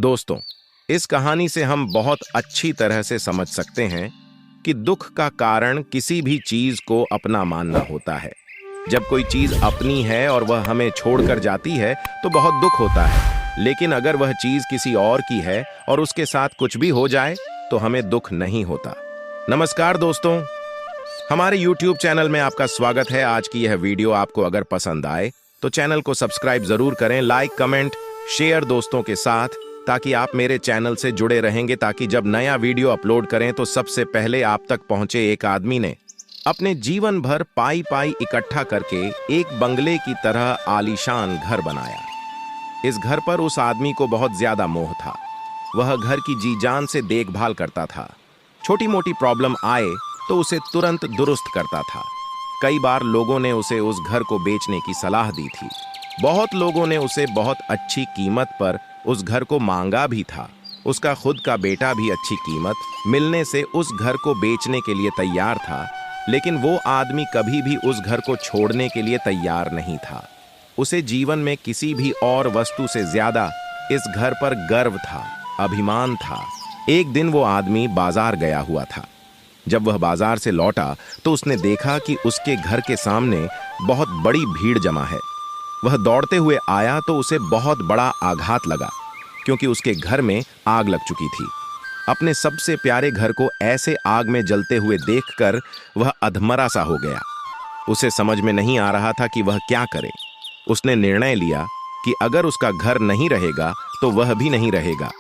दोस्तों, इस कहानी से हम बहुत अच्छी तरह से समझ सकते हैं कि दुख का कारण किसी भी चीज को अपना मानना होता है। जब कोई चीज अपनी है और वह हमें छोड़कर जाती है तो बहुत दुख होता है, लेकिन अगर वह चीज किसी और की है और उसके साथ कुछ भी हो जाए तो हमें दुख नहीं होता। नमस्कार दोस्तों, हमारे YouTube चैनल में आपका स्वागत है। आज की यह वीडियो आपको अगर पसंद आए तो चैनल को सब्सक्राइब जरूर करें, लाइक, कमेंट, शेयर दोस्तों के साथ, ताकि आप मेरे चैनल से जुड़े रहेंगे, ताकि जब नया वीडियो अपलोड करें तो सबसे पहले आप तक पहुंचे। एक आदमी ने अपने जीवन भर पाई पाई इकट्ठा करके एक बंगले की तरह आलीशान घर बनाया। इस घर पर उस आदमी को बहुत ज्यादा मोह था। वह घर की जी जान से देखभाल करता था। छोटी मोटी प्रॉब्लम आए तो उसे तुरंत दुरुस्त करता था। कई बार लोगों ने उसे उस घर को बेचने की सलाह दी थी। बहुत लोगों ने उसे बहुत अच्छी कीमत पर उस घर को मांगा भी था। उसका खुद का बेटा भी अच्छी कीमत मिलने से उस घर को बेचने के लिए तैयार था, लेकिन वो आदमी कभी भी उस घर को छोड़ने के लिए तैयार नहीं था। उसे जीवन में किसी भी और वस्तु से ज्यादा इस घर पर गर्व था, अभिमान था। एक दिन वो आदमी बाजार गया हुआ था। जब वह बाजार से लौटा तो उसने देखा कि उसके घर के सामने बहुत बड़ी भीड़ जमा है। वह दौड़ते हुए आया तो उसे बहुत बड़ा आघात लगा, क्योंकि उसके घर में आग लग चुकी थी। अपने सबसे प्यारे घर को ऐसे आग में जलते हुए देखकर वह अधमरा सा हो गया। उसे समझ में नहीं आ रहा था कि वह क्या करे। उसने निर्णय लिया कि अगर उसका घर नहीं रहेगा तो वह भी नहीं रहेगा।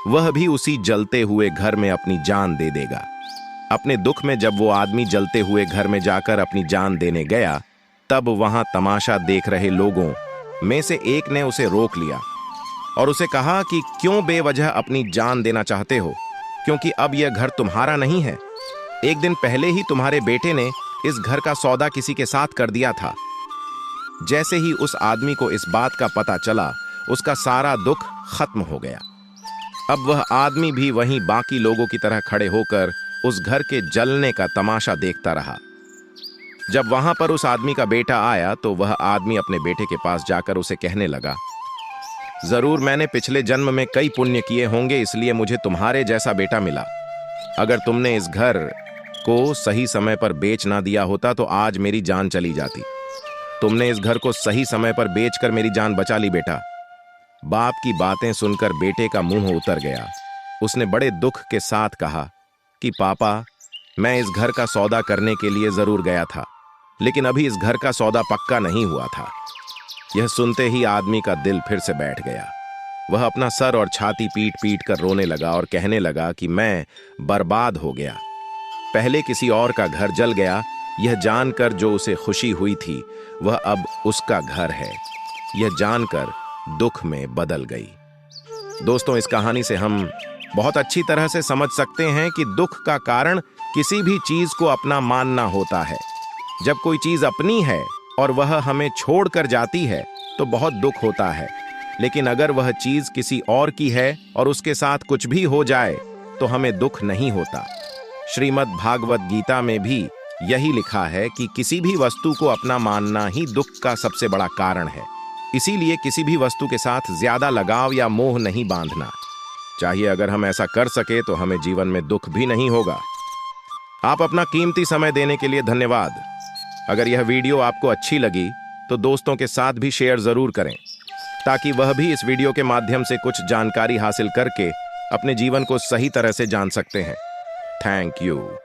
वह भी उसी जलते हुए घर में अपनी जान दे देगा। अपने दुख में जब वो आदमी जलते हुए घर में जाकर अपनी जान देने गया, तब वहां तमाशा देख रहे लोगों में से एक ने उसे रोक लिया और उसे कहा कि क्यों बेवजह अपनी जान देना चाहते हो, क्योंकि अब यह घर तुम्हारा नहीं है। एक दिन पहले ही तुम्हारे बेटे ने इस घर का सौदा किसी के साथ कर दिया था। जैसे ही उस आदमी को इस बात का पता चला, उसका सारा दुख खत्म हो गया। अब वह आदमी भी वहीं बाकी लोगों की तरह खड़े होकर उस घर के जलने का तमाशा देखता रहा। जब वहां पर उस आदमी का बेटा आया तो वह आदमी अपने बेटे के पास जाकर उसे कहने लगा, जरूर मैंने पिछले जन्म में कई पुण्य किए होंगे, इसलिए मुझे तुम्हारे जैसा बेटा मिला। अगर तुमने इस घर को सही समय पर बेच ना दिया होता तो आज मेरी जान चली जाती। तुमने इस घर को सही समय पर बेचकर मेरी जान बचा ली बेटा। बाप की बातें सुनकर बेटे का मुंह उतर गया। उसने बड़े दुख के साथ कहा कि पापा, मैं इस घर का सौदा करने के लिए जरूर गया था, लेकिन अभी इस घर का सौदा पक्का नहीं हुआ था। यह सुनते ही आदमी का दिल फिर से बैठ गया। वह अपना सर और छाती पीट पीट कर रोने लगा और कहने लगा कि मैं बर्बाद हो गया। पहले किसी और का घर जल गया, यह जानकर जो उसे खुशी हुई थी वह अब उसका घर है, यह जानकर दुख में बदल गई। दोस्तों, इस कहानी से हम बहुत अच्छी तरह से समझ सकते हैं कि दुख का कारण किसी भी चीज को अपना मानना होता है। जब कोई चीज अपनी है और वह हमें छोड़कर जाती है तो बहुत दुख होता है, लेकिन अगर वह चीज किसी और की है और उसके साथ कुछ भी हो जाए तो हमें दुख नहीं होता। श्रीमद् भागवत गीता में भी यही लिखा है कि किसी भी वस्तु को अपना मानना ही दुख का सबसे बड़ा कारण है। इसीलिए किसी भी वस्तु के साथ ज्यादा लगाव या मोह नहीं बांधना चाहिए। अगर हम ऐसा कर सके तो हमें जीवन में दुख भी नहीं होगा। आप अपना कीमती समय देने के लिए धन्यवाद। अगर यह वीडियो आपको अच्छी लगी तो दोस्तों के साथ भी शेयर जरूर करें, ताकि वह भी इस वीडियो के माध्यम से कुछ जानकारी हासिल करके अपने जीवन को सही तरह से जान सकते हैं। Thank you.